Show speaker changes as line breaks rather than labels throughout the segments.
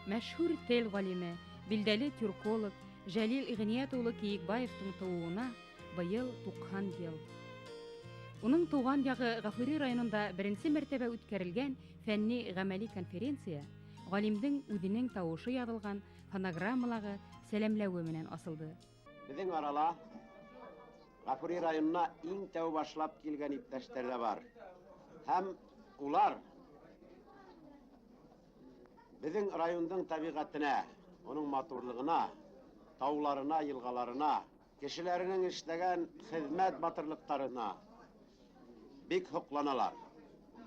Мәшһүр тел галиме, билдәле тюрколог Жәлил Игъният улы Киекбаевтың тууына быел 90 ел. Уның туган ягы Гафури районында беренче мәртәбә үткәрелгән фәнни-гамәли конференция галимдең үзенең тавышы язылган фонограммалары сәламләве менән асылды.
Безнең арала Гафури районына иң тәү башлап килгән иптәштәр дә бар. Һәм улар безнең райондың табигатына, оның матурлыгына, тауларына, елгаларына, кешеләренең эшләгән хезмәт батырлыкларына бик хокланалар.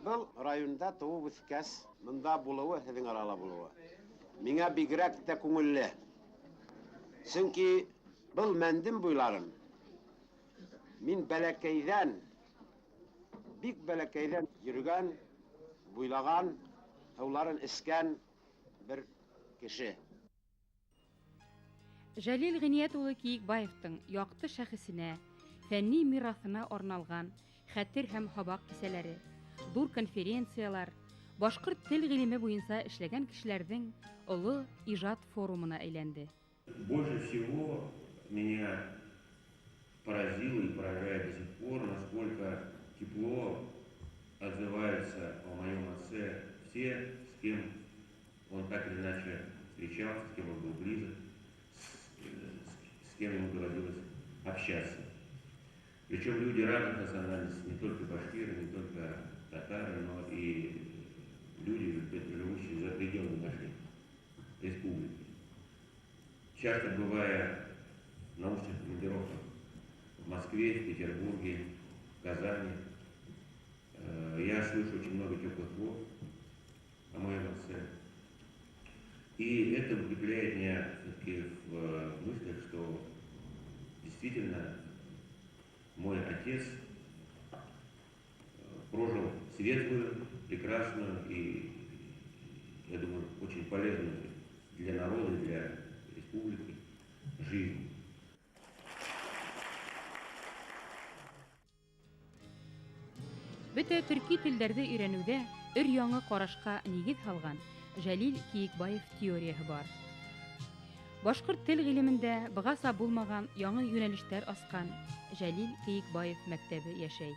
Был районда туып үскәс, монда булуы, һезнең арала булуы, миңа бигрәк тә күңелле. Чөнки был мәндем буйларын мин бәләкәйдән, бик бәләкәйдән йөргән, буйлаган, тауларын эскән бер кеше.
Жәлил Игъният улы Киекбаевтың якты шәхесенә, фәнни мираҫына арналган хәтер һәм һабак кисәләре, ҙур конференциялар, башҡорт тел ғилеме буйынса эшләгән кешеләрҙең оло ижад форумына әйләнде.
Больше всего меня поразило и поражает до сих пор, насколько тепло отзываются о моем отце все, с кем он так или иначе встречался, с кем он был близок, с кем ему доводилось общаться. Причем люди разных национальностей, не только башкиры, не только татары, но и люди, живущие за пределами нашей республики. Часто бывая в научных командировках в Москве, в Петербурге, в Казани, я слышу очень много теплых слов о моем отце. И это укрепляет меня все-таки в мыслях, что действительно мой отец прожил светлую, прекрасную и, я думаю, очень полезную для народа, для республики жизнь.
Бөтә төрки телдәрҙе өйрәнүдә өр-яңы ҡарашҡа нигеҙ һалған Жәлил Киекбаев теорияһы бар. Башҡорт тел ғилемендә бығаса булмаған яңы йүнәлештәр асҡан Жәлил Киекбаев мәктәбе йәшәй.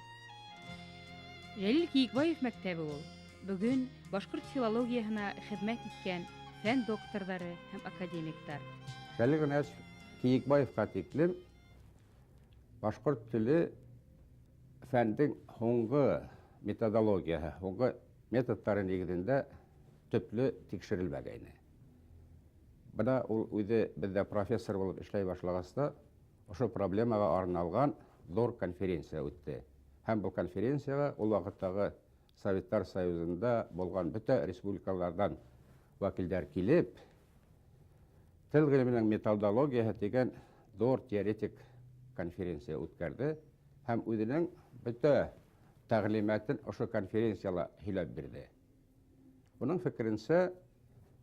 Жәлил Киекбаев мәктәбе ул бөгөн башҡорт филологияһына хеҙмәт иткән фән докторҙары һәм академиктар.
Жәлил Игъният Киекбаевҡа тиклем башҡорт теле фәндең һуңғы методологияһы, һуңғы методтары нигеҙендә төплө тикшерелмәгәйне. Бына ул үҙе беҙҙә профессор булып эшләй башлағаста, ошо проблемаға арналған ҙур конференция үтте. Һәм был конференцияға ул ваҡыттағы Советтар Союзында булған бөтә республикалардан вәкилдәр килеп, тел ғилеменең методологияһы тигән ҙур теоретик конференция үткәрҙе һәм үҙенең бөтә тәғлимәтен ошо конференцияла һөйләп бирҙе. Уның фекеренсә,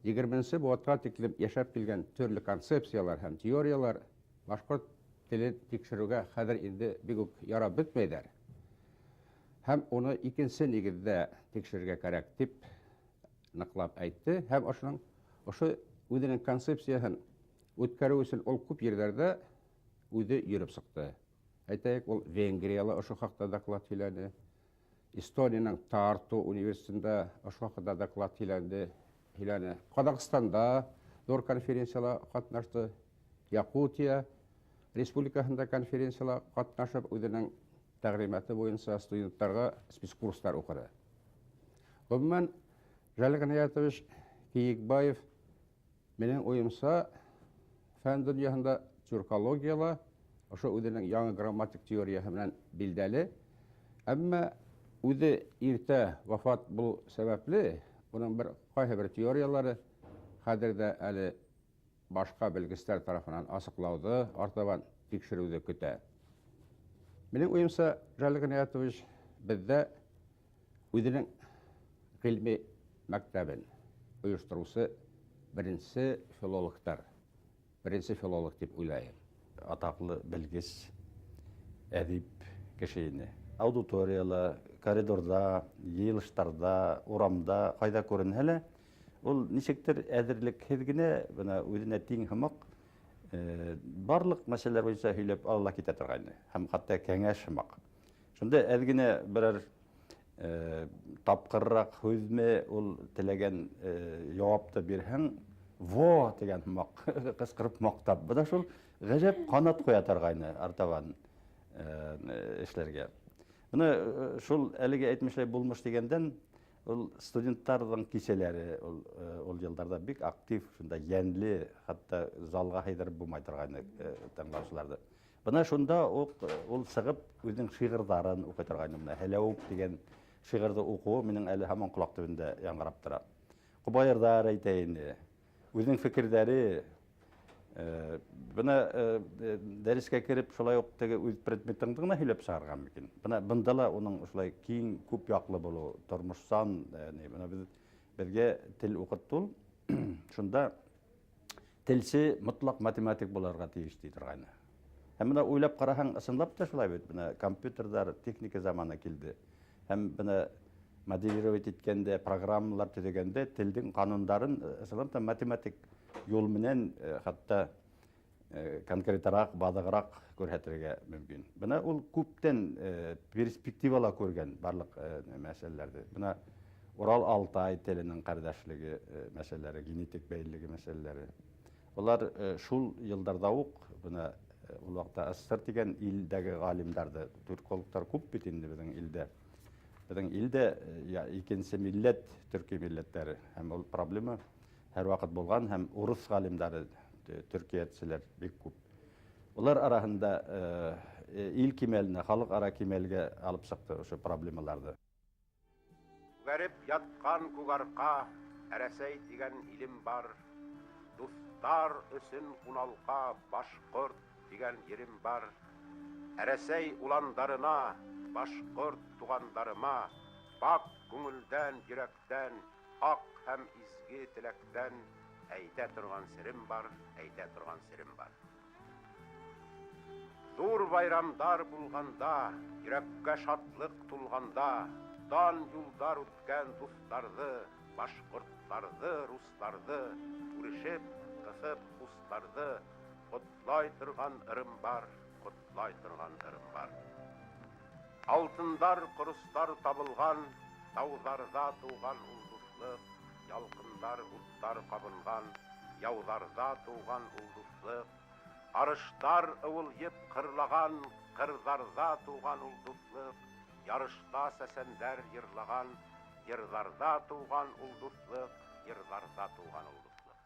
20-нче быуатҡа тиклем йәшәп килгән төрлө концепциялар һәм теориялар башҡорт телен тикшереүгә хәҙер инде бик үк ярап бөтмәйҙәр. Һәм уны икенсе нигеҙҙә тикшерергә кәрәк дип ныҡлап әйтте. Һәм ошо үҙенең концепцияһын үткәреү өсөн ул күп ерҙәрҙә үҙе йөрөп сыҡты. Әйтәйек, ул Венгрияла ошо хаҡта доклад һөйләне. Эстониянең Тарту университетында ошо хаҡта доклад һөйләне. Ҡаҙағстанда ҙур конференцияла ҡатнашты. Якутия республикаһында конференцияла ҡатнашып, үҙенең тәғлимәте буйынса студенттарға спецкурстар уҡыды. Ғөмүмән, Жәлил Игъниятович Киекбаев минең уйымса фән донъяһында тюркологияла ошо үҙенең яңы грамматик теорияһы менән билдәле. Әммә үҙе иртә вафат булыу сәбәпле, уның ҡайһы бер теориялары хәҙерҙә әле башҡа белгестәр тарафынан асыҡлауҙы, артабан тикшереүҙе көтә. Минең уйымса, Жәлил Игъниятович беҙҙә үҙенең ғилми мәктәбен ойоштороусы беренсе филологтар, беренсе филолог дип уйлайым.
Атаҡлы белгес, әҙип кеше ине. Аудиторияла, коридорда, йыйылыштарда, урамда, ҡайҙа күренһә лә, ул ничектер әзерлекһез генә бына үзенә тиң һымак барлык мәсьәләләр буенча һөйләп ала китә торган һәм хәтта кәңәш һымак. Шунда әзгенә берәр тапкыррак һүзме ул теләгән җавапты бирһәң, во дигән һымак кычкырып мактап. Бу да шул гаҗәп канат куя торган артабан эшләргә. Менә шул әлегә әйтмешләй булмыш дигәндән ул студентларның кичәләре ул елларда бик актив, шунда йәнле, хәтта залга һәйдереп булмай торган тыңлаучыларда. Бына шунда ул сыгып үзенең шигырьләрен укый торган. Менә Һәләүп дигән шигырьне укуы минең әле һаман колак төбендә яңгырап тора. Кубайырдар әйтә инде. Үзенең фикерләре бына дәрескә кереп шулай ук теге үз предметыңны гына һөйләп чыгарган микән. Бына бында ла уның шулай киң, күп яклы булу, тормышсан, бына безгә тел укытты. Шунда телче мотлак математик буларга тиеш ди торган. Һәм менә уйлап караһаң, ысынлап та шулай бит. Менә компьютерлар, техника заманы килде. Һәм менә моделировать иткәндә, программалар төзегәндә телдең кануннарын ысынлап та математик юл менән хәтта конкретрак, бадыграк күрһәтергә мөмкин. Бына ул күптән перспективала күргән барлык мәсьәләләрдә. Бына Урал-Алтай теленең кардәшлеге мәсьәләләре, генетик бәйлелеге мәсьәләләре. Улар шул елларда ук бына ул вакытта СССР дигән илдәге галимнәрдә, түркологлар күп бит инде безнең илдә. Безнең илдә икенче милләт, төрки милләтләре һәм ул проблема һәр вакыт булган һәм урыс галимнәре, төркиятчеләр бик күп. Улар арасында ил кимәленә, халык ара кимәлгә алып чыкты ошо проблемаларны.
Күгәреп яткан күгарка, әрәсәй дигән илем бар. Дустар өсөн куналка, башкорт дигән ерем бар. Әрәсәй уландарына, башкорт тугандарыма, пак күңелдән, йөрәктән, ак һәм изге теләктән әйтә торган серем бар, әйтә торган серем бар. Зур байрамдар булганда, йөрәккә шатлык тулганда, дан юлдар үткән дустарны, башкортларны, русларны, күрешеп, кысып устарны, котлай торган ырым бар, котлай торган ырым бар. Алтындар, корыстар табылган, тауҙарҙа туған улдуслык, ялҡындар, уттар ҡабынған, яуҙарҙа туған улдуслык, арыштар ыуылйып ҡырлаған, ҡырҙарҙа туған улдуслык, ярышта сәсәндәр йырлаған, йырҙарҙа туған улдуслык, йырҙарҙа туған улдуслык.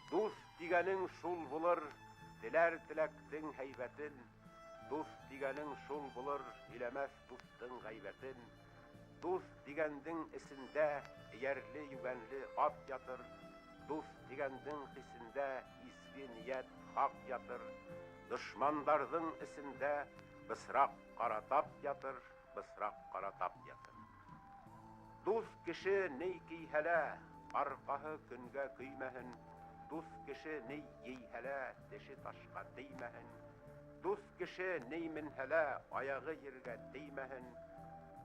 Дуҫ дигәнең шул булыр, теләр теләктең һәйбәтен, дуҫ дигәнең шул булыр, иләмәҫ дуҫтың ғәйбәтен, дуҫ дигәндең эсендә эйәрле йүгәнле ат ятыр, дуҫ дигәндең хисендә изге ниәт хаҡ ятыр, дошмандарҙың эсендә бысраҡ ҡаратап ятыр, бысраҡ ҡаратап ятыр. Дуҫ кеше ней кейһәлә, арҡаһы көнгә көймәһен, дуҫ кеше ней ейһәлә, теше ташҡа теймәһен, дуҫ кеше ней менһәлә, аяғы ергә теймәһен,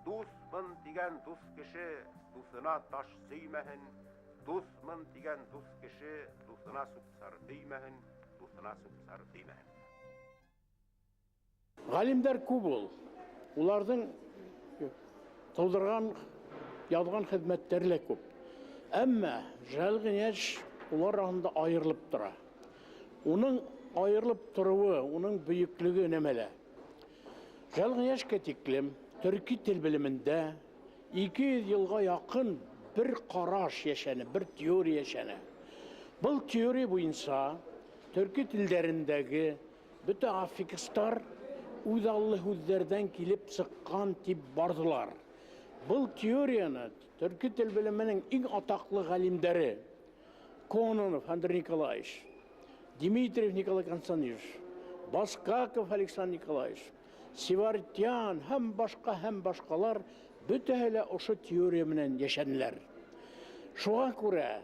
дуҫмын тигән дуҫ кеше дуҫына таш сөймәһен, дуҫмын тигән дуҫ кеше дуҫына сүпсар өймәһен, дуҫына сүпсар өймәһен.
Галимдар күп ул. Уларҙың тыуҙырған, яҙған хеҙмәттәре лә күп. Әммә Жәлғин йәш улар араһында айырылып тора. Уның айырылып тороуы, уның бөйөклөгө нәмәлә. Жәлғин йәшкә тиклем төрки тел белемендә 200 йылға яҡын бер ҡараш йәшәне, бер теория йәшәне. Был теория буйынса төрки телдәрендәге бөтә аффикстар үҙ аллы һүҙҙәрҙән килеп сыҡҡан тип барҙылар. Был теорияны төрки тел белеменең иң атаҡлы ғалимдәре Кононов Андрей Николаевич, Дмитриев Николай Константинович, Баскаков Александр Николаевич, Севартьян һәм башҡалар бөтәһе лә ошо теория менән йәшәнеләр. Шуға күрә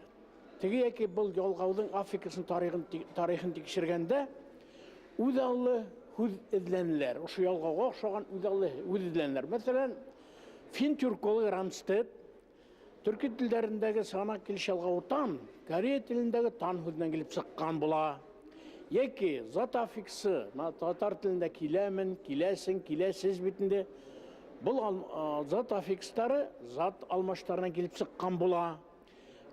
теге яки был ялғауҙың Африкасын тарихын тикшергәндә үҙ аллы һүҙ эҙләнеләр. Ошо ялғауға оҡшаған үҙ аллы һүҙ эҙләнеләр. Мәҫәлән, фин-тюрколог Рамстед Түркі тілдеріндегі сана келшалға тан, Корея тіліндегі тан хүдінен келіп сыққан бұла. Еки зат аффиксы, татар тілінде келемін, келесің, келесіз бетінде. Бұл зат аффикстары зат алмаштарынан келіп сыққан бұла.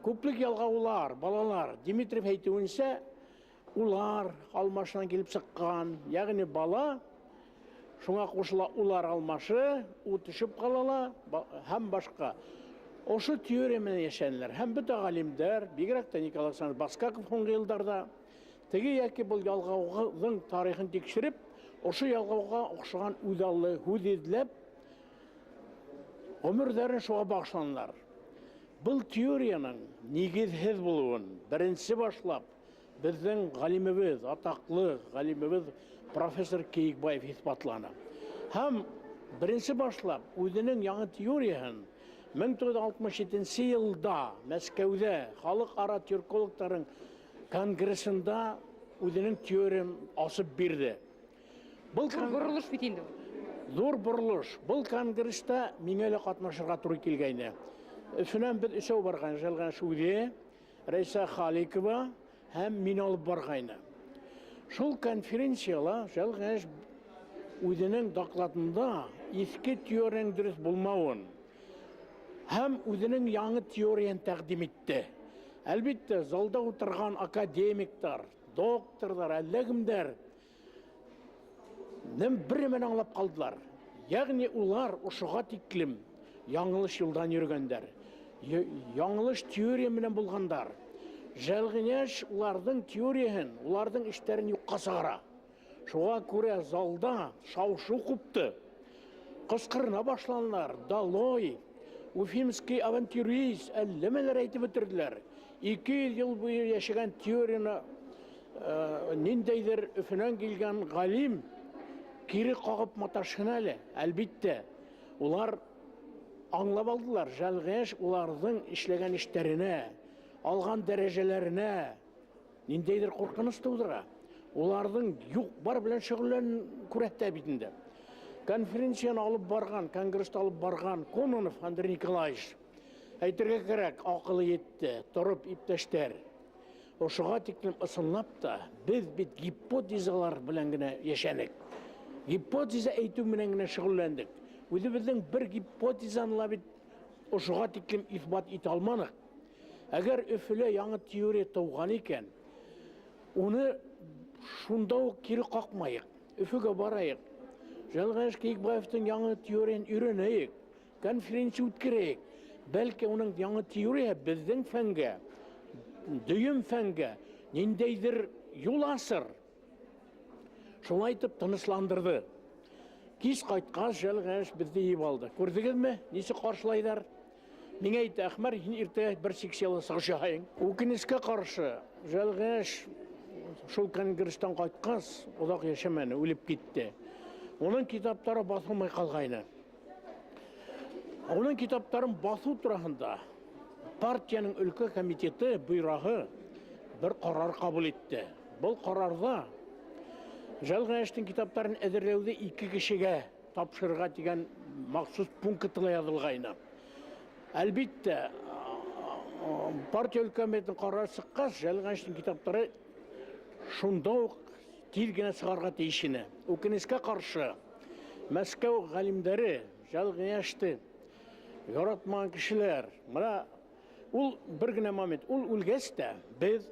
Көплік ялғаулар, балалар, Димитриев әйтеуінше, улар алмашынан келіп сыққан. Яғни бала, шуңа қосыла улар алмашы, у түшіп қалала, һәм башқа. Ошы теориямен ешенлер, һәм бүті ғалимдер, бигрәк Николай Александрович Баскаков соңғы елдарда, теге яки бұл ялғауғының тарихын текшіріп, ошы ялғауға оқшыған үдалы, хүдедлеп, өмірдерін шуға бағышланылар. Бұл теорияның негізһіз болуын бірінші башлап, біздің ғалиміміз, атақлы ғалиміміз профессор Кейікбаев испатланы. Һәм бірінші башлап, өзінің яңы теориясын 1967 елда Мәскәүдә халық ара түркологтардың конгрессында өзінің теориясын асып берді.
Бұрылыш бит инде.
Зор бұрылыш. Бұл конгресста меңелі қатнашырға туры келгәйне. Шунан біз үшеу барған, Жалғаш Үзе, Райса Халикова һәм мин алып барғайны. Шул конференцияла Жалғаш өзінің докладында ескі теорияның дұрыс болмауын һәм өзінің яңы теорияны тәқдим етті. Әлбетте, залда отырған академиктар, докторлар, әлләгімдер бірімен аңлап қалдылар. Яғни олар ұшыға тиклім яңылыш елдан жүргендер. Яңылыш теория менен болғандар. Жалғынеш олардың теориясын, олардың іштерін юққа сағыра. Шуға көре залда шаушу құпты. Қысқырына башланлар, Далой, Уфимский авантюрист әллемелер әйтіп өтірділер. 2 ел бойы яшаған теорияны ниндейдер үфінен келген ғалим кері қағып маташын әлі. Әлбетте, олар аңлап алдылар. Жалғаш олардың ішлеген іштеріне, алған дәрежелеріне ниндейдер қорқыныс тудыра. Олардың юқ бар білен шүғілен күрәтті бітінде. Конференцияны алып барған, конгрессті алып барған Кононов Андрей Николаевич әйтірге керек ақылы етті, тұрып иптештер. Ошыға тектен ысынлап та, біз бит гипотезалар білен гіне ешенік. Гипотеза әйту менен гіне шүғілендік. Өзі біздің бір гипотезанла бит ошыға тектен исбат ете алманық. Әгер өфілі яңы теория тауған екен, оны шундау кері қақмайық, өфіге барайық. Жалғаш Кейікбаевтың яңы теорияны үйренейік, конференция өткерейік. Бәлкі оның яңы теория біздің фәнге, дүйім фәнге, нендейдір юл асыр. Шол айтып тынысландырды. Кис қайтқас Жалғаш бізді еп алды. Көрдіңіз ме? Несі қаршылайдар? Мен айты, Ахмар, ерте бір сексиялы сағышайын. Өкініске қаршы Жалғаш шол конгресстан қайтқас, одақ яшамәні, өліп кетті. Оның китаптары басылмай қалғайны. Оның китаптарын басу тұрағында партияның өлкө комитеті бұйрағы бір қарар қабыл етті. Бұл қарарда Жалғаштың китаптарын әзірлеуді 2 кішіге тапшырға деген мақсус пунктылы язылғайны. Әлбетте, партия өлкө комитетінің қарары сыққас, Жалғаштың китаптары шундау тилгене сығарға тейшіні. Өкініске қаршы Мәскәу ғалимдері Жалғашты яратмаған кішілер. Мына, ол бір гіне момент, ол өлгесті біз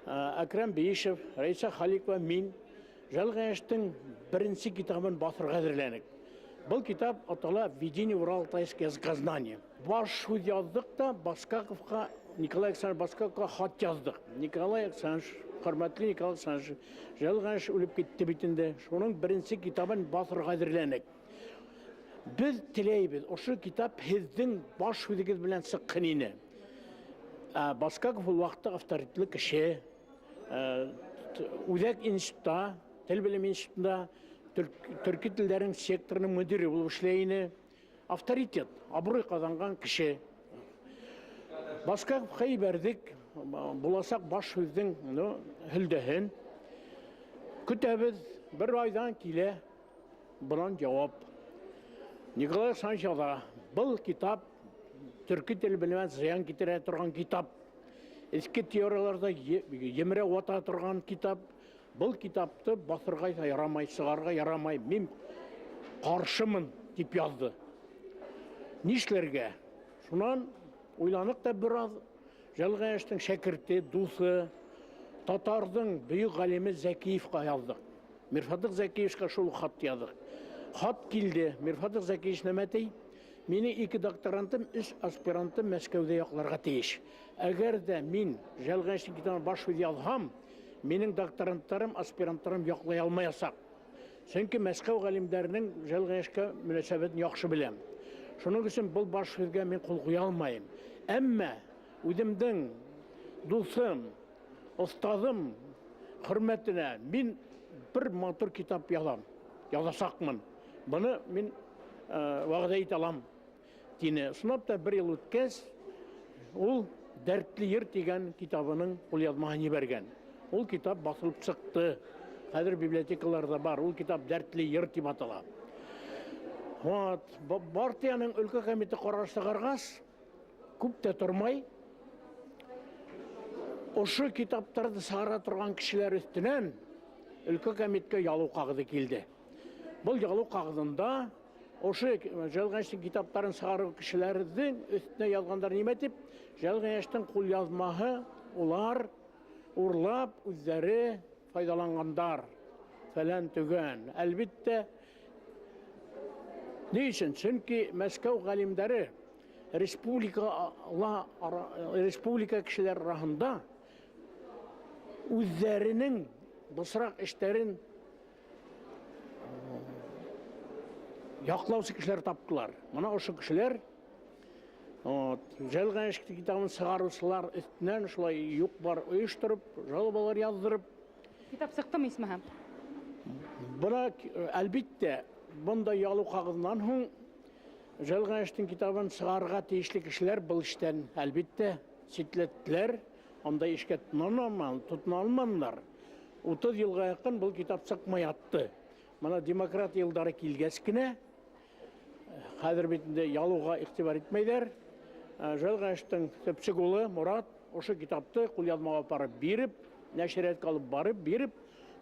Әкрем Бейішев, Райса Халикова, мен Жалғаштың бірінші китабын басырға әзірленік. Бұл китап атала «Введение в уралтайское языкознание». Баш сөз яздық та Баскаковқа, Николай Александрович Баскаковқа хат яздық. Николай Александрович, құрметлі Николай Александрович, Жалғаш өліп кетті бетінде. Шоның бірінші китабын басырға әзірленік. Біз тілейбіз, ошы китап біздің баш сөзігіз білен сыққынені. Баскаков ол уақытта авторитетлі кіші, Үзәк институтта, тіл білім институтында түркі тілдерінің секторының мүдірі болып ішлейіні, авторитет, абырой қазанған кіші. Баскаков қай бердік, боласақ баш сөздің хүлдіхін. Күтәбіз бір айдан келе бұнан жауап. Николай Александрович, бұл китап төрки тілі білмән зиян китере тұрған китап. Eski теорияларда еміре ота тұрған китап. Бұл китапты басырға ярамай, сығарға ярамай, мен қаршымын деп язды. Нишлерге? Шунан ойланық та біраз Жалғаяштың шәкірті, дусы, татардың бүйік ғалемі Зәкиевқа яздық. Мирфатық Зәкиевшқа шул хат яздық. Хат келді. Мирфатық Зәкиевш нәмәтей, мені 2 докторантым, 3 аспирантым Мәскәүдә яқларға тейіш. Әгәр дә мин Жалғаяштың китабын баш үз язһам, менің докторанттарым, аспиранттарым яқлай алмаясақ. Сөнки Мәскәү ғалимдәрінің Жалғаяшқа мөнәсәбәтен яхшы беләм. Шуның өчен бұл баш үзгә мин кул куя алмайм. Әмма үземнең дусым, остазым хөрмәтенә мин bir матур китап язасакмын. Буны мин вәгъдә итә алам. Дине сынап та 1 ел үткәч, ул Дәртле йыр дигән китабының кулъязмаһын җибәргән. Ул китап басылып чыкты. Хәзер библиотекаларда бар. Ул китап Дәртле йыр дип атала. Партияның өлкә комитеты карар чыгаргач, күп тә тормай, ошо китаптарды сара торган кешеләр өстенән өлкә комитетка ялу кагыды килде. Бұл ялу кагыдында ошо Жалғаяштың китаптарын сару кешеләрнең өстенә язгандар нимә дип, Жалғаяштың кулъязмаһы улар урлап үзләре файдалангандар. Фәлән түгән. Әлбиттә, ни өчен? Чөнки Мәскәү галимдәре республика кешеләр арасында үзләренең бысрак эшләрен яклаучы кешеләр таптылар. Моны ошо кешеләр Жалғаяш китабын сыгаручылар өстенән шулай юк бар оештырып, жалобалар яздырып.
Китап сыктымы исмәһәм?
Бuna әлбиттә, бундай ялу кагыздан һуң Жалғаяштың китабын сыгарга тиешле кешеләр был эштән әлбиттә ситлеттеләр. Андай эшкә тотына алмадылар. 30 елга якын бұл китап сыкмай ятты. Мына демократ елдары килгәч кенә хәзер битендә ялуга игътибар итмәйләр. Жалғаяштың төпчек улы Мурат ошо китапты кулъязмага апарып биреп, нәшриятка алып барып биреп,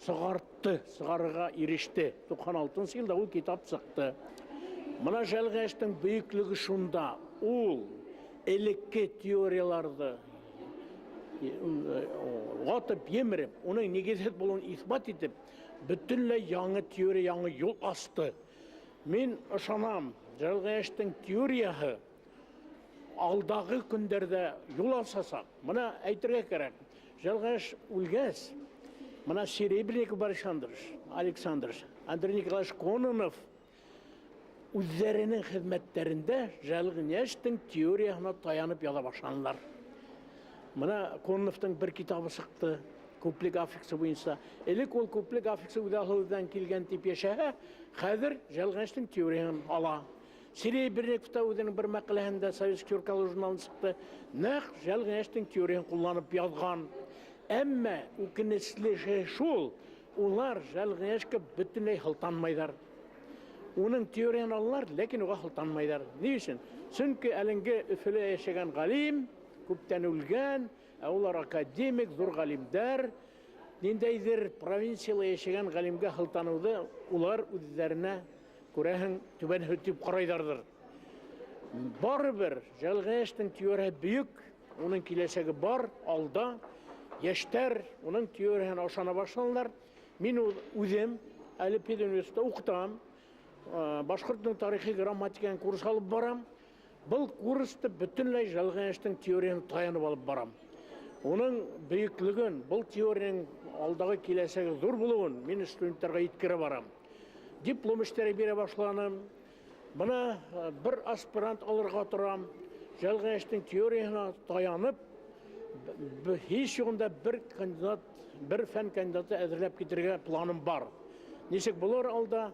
сыгартты, сыгарга иреште. 96 елда ул китап сыкты. Мына Жалғаяштың бөйеклеге шунда, ул элекке теорияларды атып еміріп, оның негізет болуын исбат етіп, бүтінләй яңы теория, яңы yol асты. Мен ышанам, Жалғаяштың теориясы алдағы күндерде yol асасақ, мұна әйтергә кирәк. Жалғаяш үлгәс, мұна Серебренников Александрович, Андрей Николаевич Кононов үзләренең хезмәтләрендә Жалғаяштың теориясына таянып яза башланылар. Мына Кононовтың бір китабы сықты, көплек аффиксы буенча. Элек ул көплек аффиксы үдәһүдән килгән дип яшәһә, хәзер Жалғаяштың теориясын ала. Серебренников үзенең бір мәкаләһендә Советский журналында сыкты, нәкъ Жалғаяштың теориясын кулланып язган. Әмма үкенечле шул, улар Жалғаяшка бөтенләй хылтанмайдар. Уның теориясын алалар, ләкин уга хылтанмайдар. Ни өчен? Чөнки әлеңге Өфөлә яшәгән галим күптән үлгән, улар академик, зур галимдәр, ниндәйдер провинциялы яшәгән галимгә хылтануды улар үзләренә күрәһең түбән һөтип карайдардыр. Барыбер Жалғаяштың теориясы бөек, уның киләчәге бар, алда яшьтәр уның теориясына ышана башланылар. Мин үзем әле педагогикада укытам, башкорт тарихи грамматиканың курс алып барам. Бұл курсты бүтінләй Жалғаяштың теориясын таянып алып барам. Оның бөйеклеген, бұл теорияның алдағы киләчәге зур булуын мен студентларга yetkерә барам. Диплом эшләре бирә башланым. Бuna bir аспирант алырга торам. Жалғаяштың теориясына таянып, һич югында bir фән кандидаты әзерләп китергә планым бар. Ничек булыр алда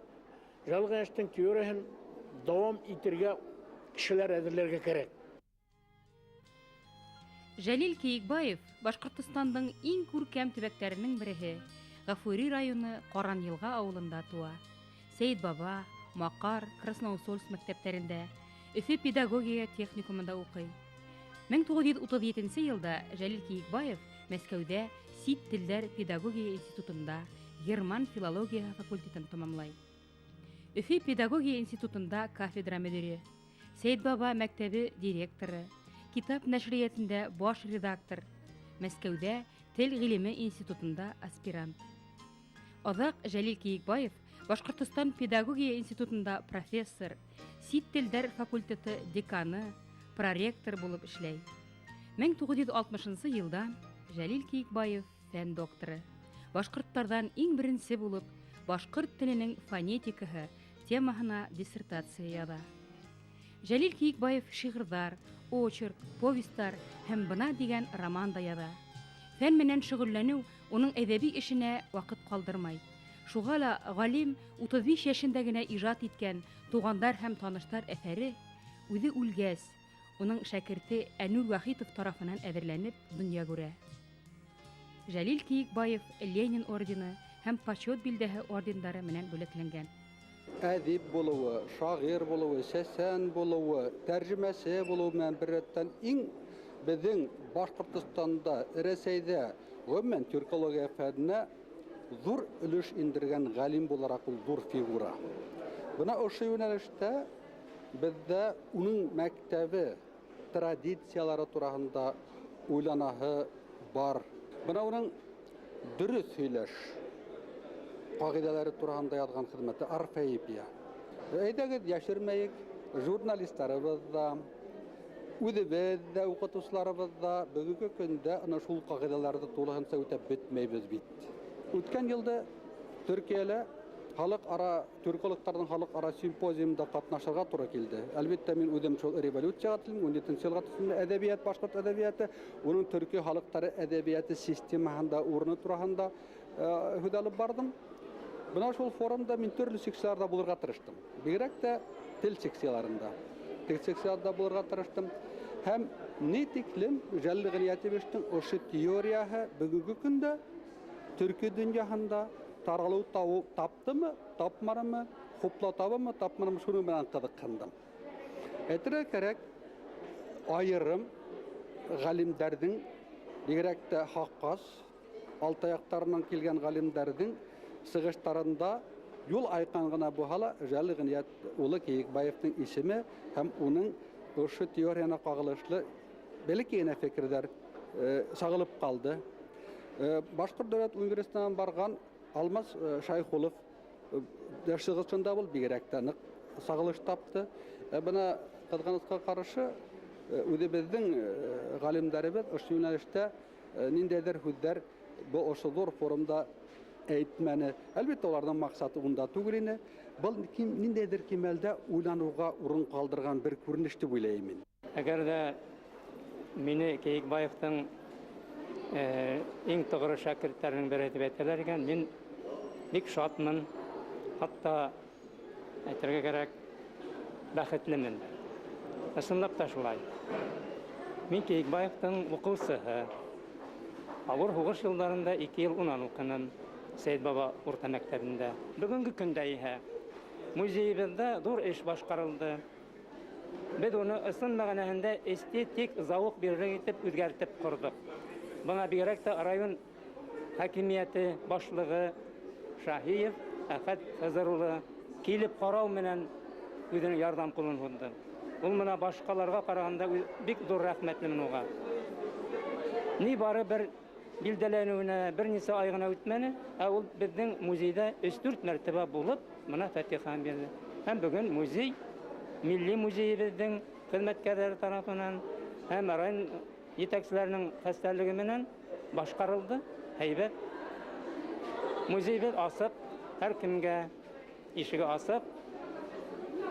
Жалғаяштың теориясын дәвам итәргә кешеләр әзерләргә кирәк.
Жәлил Киекбаев Башкортостандың иң күркәм төбәкләренең береһе, Гафури районы Каранъелга авылында туа. Сәйит Баба, Макар, Красноусольск мәктәпләрендә, Өфе педагогия техникумында укый. 1937 елда Жәлил Киекбаев Мәскәүдә Сит телләр педагогия институтында герман филология факультетын тәмамлай. Өфе педагогия институтында кафедра мөдире, Сәйд Баба мәктәбе директоры, китап нәшриятендә баш редактор, Мәскәүдә Тел гыйлеме институтында аспирант. Азак Жәлил Киекбаев Башкортстан педагогия институтында профессор, Сит телләр факультеты деканы, проректор булып эшләй. 1960 елда Жәлил Киекбаев фән докторы. Башкортлардан иң беренче булып башкорт теленең фонетикаһы темаһына диссертация яза. Жәлил Киекбаев шигырьләр, очерк, повестьлар һәм бына дигән роман да яза. Фән менән шөгыльләнү уның әдәби эшенә вакыт калдырмай. Шуга ла галим 35 яшендә генә иҗат иткән тугандар һәм таныштар әҫәре үзе үлгәс, уның шәкерте Әнүр Вахитов тарафынан әҙерләнеп дөнья күрә. Жәлил Киекбаев Ленин ордены һәм почет билдәһе ордендары менән бүләкләнгән.
Әдип булуы, шағир булуы, сәсән булуы, тәрҗемәсе булуы менән беррәттән иң безнең Башкортстанда, Рәсәйдә, гомумән тюркология фәненә зур өлеш индергән галим буларак ул зур фигура. Бына ошо юнәлештә бездә уның мәктәбе, традициялары тураһында уйланаһы бар. Бына уның дөрес һөйләш кагыйдәләре тураһында язган хезмәте орфоэпия. Әйдәгез яшермәйек, журналистларыбыз да, үзебез дә, укытучыларыбыз да бүгенге көндә ана шул кагыйдәләрне тулыһынча үтәп бетмәйбез бит. Үткән елда Төркиядә халыкара түркологтарның халыкара симпозиумда катнашырга туры килде. Әлбәттә мин үзем шул революцияга телим, 17 елга телим әдәбият, башкорт әдәбияты, уның төрки халыклары әдәбияты системаһында урыны турында һүдәлеп бардым. Бына шул форумда мин төрле секцияларда булырга тырыштым. Бигрәк тә тел секцияларында. Тел секцияларда булырга тырыштым. Һәм ни тиклем Жәлил Гыниятовичтың ошо теорияһы бүгенге көндә төрки дөньяһында таралу таптымы, тапмарымы, хуплатабымы, тапмарымы, шуның белән кызыккандым. Әйтергә кирәк, айырым галимдәрнең, бигрәк тә Хаккас, Алтаяктарыннан килгән галимдәрнең сыгыштарында юл айкан гына булһа, Жәлил Гыният улы Киекбаевның исеме һәм уның ошо теорияна кагылышлы бәләкәй фикерләр сагылып калды. Башкорт дәүләт университетынан барган Алмаз Шайхулов дәшсыгышында бул бигрәк тә нык сагылыш тапты. Бына кызганычка каршы үзебезнең галимдәребез ошо юнәлештә ниндәйдер һүзләр бу ошо зур форумда әйтмәне. Әлбәттә, аларның максаты унда түгел ине. Бу ниндәйдер кимәлдә уйлануга урын калдырган бер күренеш дип уйлыйм мин.
Әгәр дә мине Киекбаевтың иң тоғры шәкертләрнең бере дип әйтәләр икән, мин бик шатмын, хатта әйтергә кирәк, бәхетлемен. Ысынлап та шулай. Мин Киекбаевтың укучысы. Авыр һугыш елларында 2 ел унан укыным Сәйд Баба урта мәктәбендә. Бүгенге көндә иһә музейыбызда зур эш башкарылды. Без уны ысын мәгънәһендә эстетик зауык бирерлек итеп үзгәртеп кордык. Бына бигрәк тә район хакимияте башлыгы Шаһиев Әхәт Хәзәрулы килеп карау менән үзенең ярдәм кулын һунды. Ул менә башкаларга караганда бик зур рәхмәтлемен уга. Ни бары бер билдәләнүенә берничә ай гына үтмәне, ә ул безнең музейда 3-4 мәртәбә булып, менә фатихан бирде. Һәм бүген музей, милли музейебезнең хезмәткәрләре тарафыннан һәм район җитәкчеләренең хәстәрлеге менән башкарылды. Һәйбәт. Музейбез асып, һәр кемгә ишеге асып,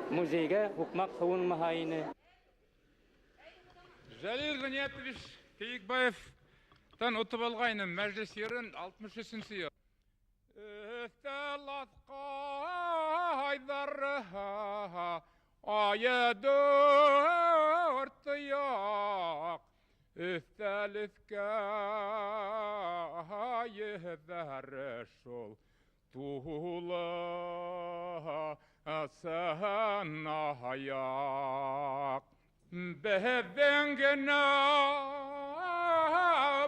музейга хукмак һуынмаһа ине.
Жәлил Гыниятович Киекбаевтан ұтып алғайны мәжлис ерін 63-сі ел. Өстәл асқайдары айы дөрт яқ, өстәл үскайы шол тулы аяқ біздің гіне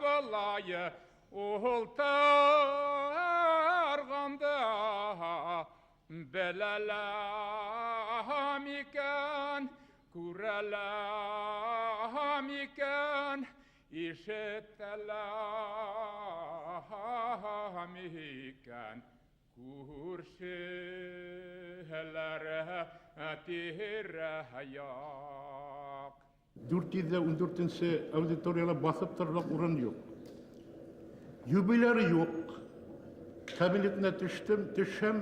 балайы ұлтарғанда біләләм екен көрәләм екен ишеттәләм екен көршілері тирәяқ.
414-ші аудиторияла басып тұрарлық орын жоқ. Юбиляры жоқ. Кабинетіне түшсем,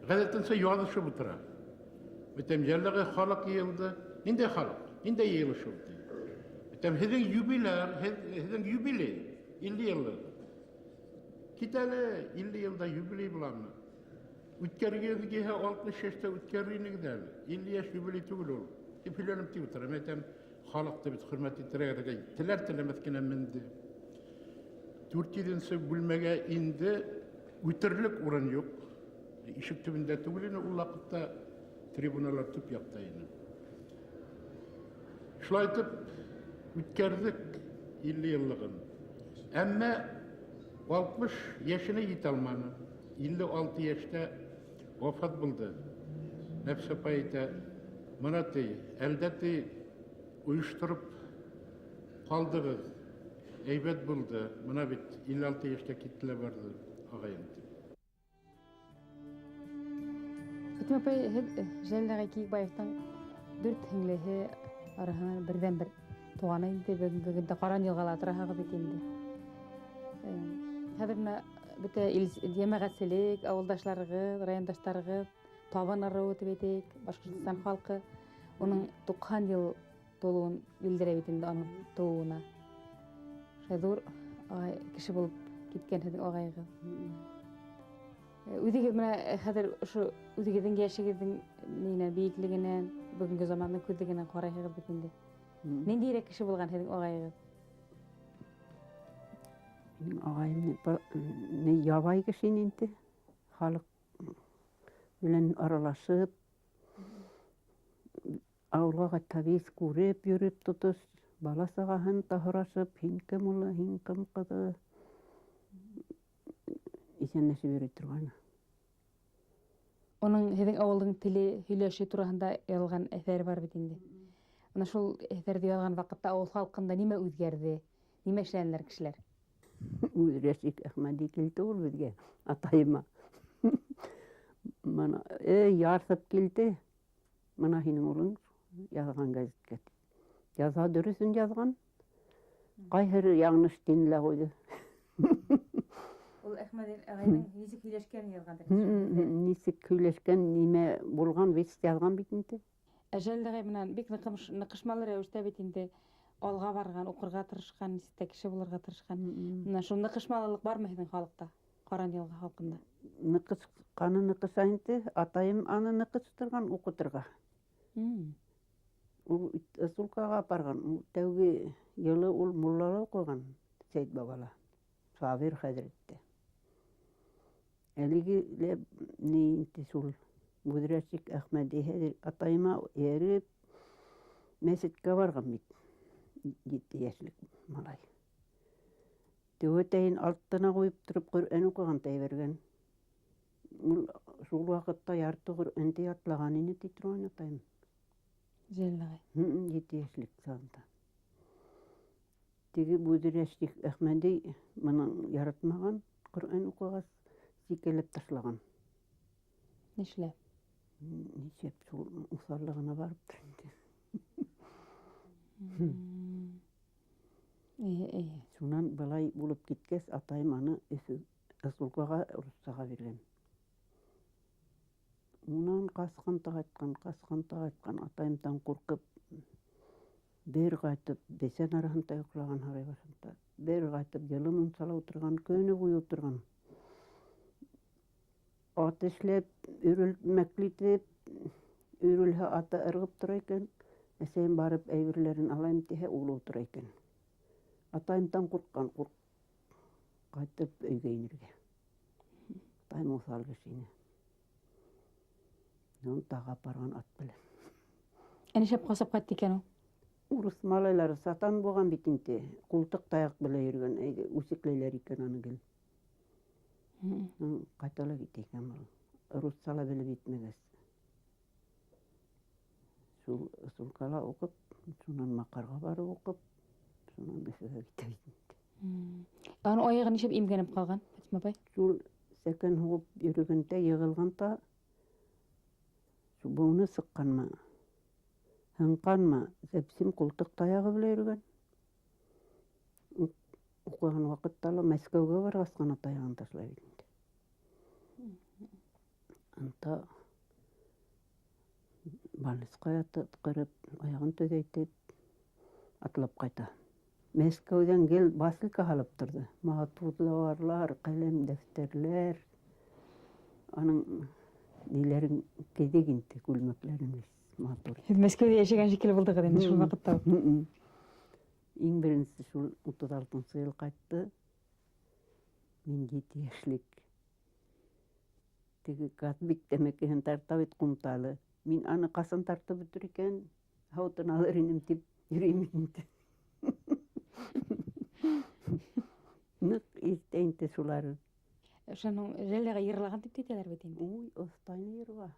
ғадетінсе ядышы бұтыра. Өтем жерлігі халық елді, инде халық, инде еліші бұты. Өтем хедің юбиляр, хедің юбилей, 50 елі. Kitale 50 yılda юбилей bulanma. Ütkərgezi gehe 60 yaşta ütkərliğine gider. 50 yaş юбилей tügül ol. Tipilenip tiyotarım. Etem halıqta bit hürmet ettirəgədə. Tiler tilemezkine mindi. Türkiye'dense gülmege indi. Ütürlük oran yok. İşik tübünde tügülüne ullaqıtta tribunalar tüp yaptı yine. Şulaytıp ütkərdik 50 yıllığın. Ama 60 yaşına yitalmanı, 56 yaşta vefat buldu. Nefse payıda mınatı, eldeti uyuşturup kaldığız, eybet buldu. Mına bit 56 yaşta kitle vardı ağayındı.
Fatma apay, Jalil Kiyikbayev'tan 4 hinglehi arasından birden bir tuğana indi. Bugün de Qaran yılğalatıra hağı bitindi. Хәзерне бите җәмәгатьчелек, авылдашларыгыз, райондашларыгыз табан ару үтеп әйтик, Башкортстан халкы уның 90 ел тулуын билдерә бит инде аның тууына. Шәзур кеше булып киткән һеҙҙең агайыгыз. Үҙегеҙ менә хәзер ошо үҙегеҙҙең йәшегеҙҙең нинә бейеклегенән, бөгөнгө замандың күҙлегенән ҡарайһығыҙ бит инде. Ниндәйерәк кеше булган һеҙҙең агайыгыз?
Benim ağayım ne yavay kişinin indi. Halk bilen aralaşıp, avlağa taviz kurep yürüp tutuş, bala sağahın tahırasıp, hinkim ulu, hinkim kızı. İşennesi yürüp durğanı.
Onun һеҙҙең ауылдың теле һөйләшеү тураһында яҙылған әҫәр бар бит инде. Ана шул әҫәрҙе яҙған ваҡытта ауыл халҡында нимә үҙгәрҙе, нимә эшләнеләр кешеләр?
Reşik Ahmedi kildi ol bizge, atayıma. Mana yarsıp kildi. Mana hinin olun yazgan gazetket. Yazha dürüsün yazgan. Qayhır yanlış dinle koydu.
Ул Әхмәди ағайның нисек һөйләшкәнен яҙғандыр.
Нисек һөйләшкән, нимә булган вест yazgan бит инде.
Җәлил ағай менән бик ныҡышмалы рәүештә бит инде алға барған, уҡырға тырышҡан, нисек тә кеше булырға тырышҡан. Менә шул ныҡышмалылыҡ бармы һеҙҙең халыҡта, Ҡаран йылғы халҡында?
Ныҡышҡаны ныҡыша инде, атайым аны ныҡыштырған уҡытырға. Ул ысулкаға барған, тәүге йылы ул муллала уҡыған, Сәйет бабала, Сабир хәҙрәтте. Әлеге ни инде шул Бүҙрәшик Әхмәди хәҙер атайыма эреп мәсеткә барған бит. 7 йәшлек малай. Төбәтәйен алтына ҡуйып тороп Ҡөрьән уҡыған тәйбергән. Ул шул ваҡытта ярты Ҡөрьәнде ятлаған ине ти торған атайым.
Җәлил ағай.
7 йәшлек сағында. Теге Бүҙрәшик Әхмәди мының яратмаған, Ҡөрьән уҡығас сикелеп ташлаған.
Нишләп?
Нисеп шул уҫаллығына барып инде. Шунан былай булып киткәс, атайым аны Ысулкаға Рустаға биргән. Унан ҡасҡан тағайтҡан, атайымдан ҡурҡып, бер ҡайтып, бесән араһында йоҡлаған һарай башында, бер ҡайтып, йылы мунсала ултырған, көнө буйы ултырған. Ат эшләп, үрелмәкле итеп, үрелһә аты ырғып тора икән. Әсәйем барып әйберләрен алайым тиһә, ул ултыра икән. Атайымдан ҡурҡҡан, ҡайтып өйгә инергә. Атайым уҫал кеше ине. Аны тага апарган ат белән.
Әнишәп касап кайтты икән ул?
Урыс малайлары сатан булган бит инде. Култык таяк белән йөргән, үсекләйләр икән аны гел. Кайталар китә икән ул. Руссала белеп итмәгәс. Шул Сулкала укып, шуннан Макарга барып укып, шуннан Өфөгә китә бит.
Аны аягы нишәп имгәнеп калган, Фатима апай?
Шул сәкән һугып йөргәндә йыгылганда, шул буны сыкканмы? Һынканмы? Сәпсим култык таягы белән йөргән. Укыган вакытта ла Мәскәүгә баргас кына таягын ташлай бит. Анда больницка ятып, кырып, аягын төзәйтеп, атлап кайта. Мәскәүдән гел басылка алып торды. Матурларлар, каләм, дәфтәрләр. Аның ниләрен кедек инде, күлмәкләрен матур.
Һез Мәскәүдә яшәгән шикелле булдыгыз инде шул вакытта.
Иң беренче шул 36-нчы ел кайтты. Мин 7 яшьлек. Теге Катбик тәмәкеһен тарта бит кумталы. Мин аны касан тартып бетер икән, һаутын алыр инем дип йөрим инде. Нык истә инде шулары.
Шуның жәлләгә йырлаган дип әйтәләр бит инде.
Уй, остайны йырга.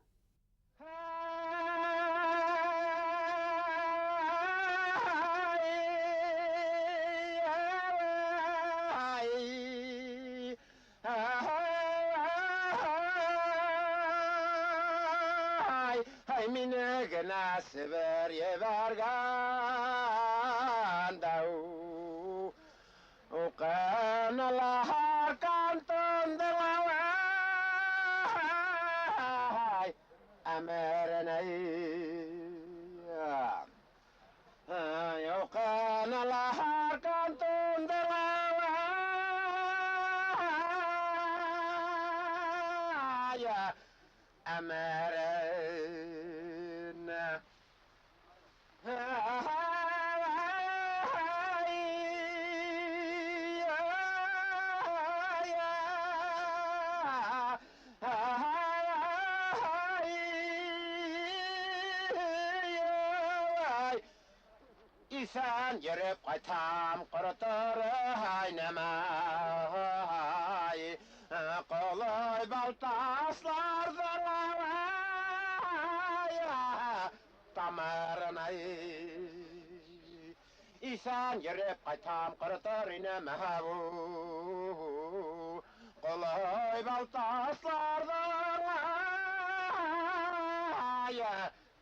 Minne gna sever yevergan dau o kana la kanton de la amerenai o kana la kanton de la amerena İsan yürüp kaytam kırıtır haynamay kolay baltaslar zarlavaya tamarınay İsan yürüp kaytam kırıtır inemavu kolay baltaslar zarlavaya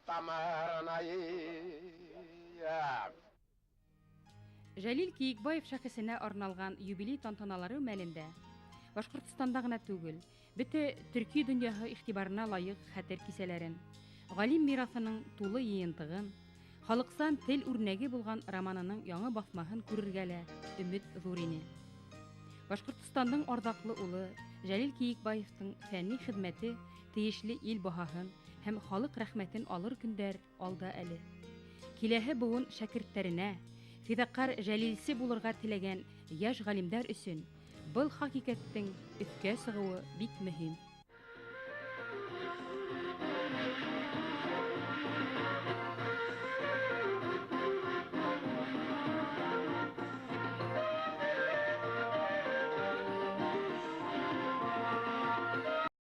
tamarınay
Жәлил Киекбаев шәхесенә арналган юбилей тантаналары мәлендә Башкортстанда гына түгел, бөтә төрки дөньяһы игътибарына лаек хәтер кисәләрен, галим мираҫының тулы йыйынтыгын, халыксан тел үрнәге булган романының яңа басмаһын күрергә лә өмет зур ине. Башкортстандың ардаклы улы Жәлил Киекбаевтың фәнни хезмәте тиешле ил баһаһын һәм халык рәхмәтен алыр көндәр алда әле. Киләһе буын шәкерттәренә Фидакар Жәлилсе булырга теләгән яшь галимдар өсөн был хакыйкатьтең өскә сыгуы бик мөһим.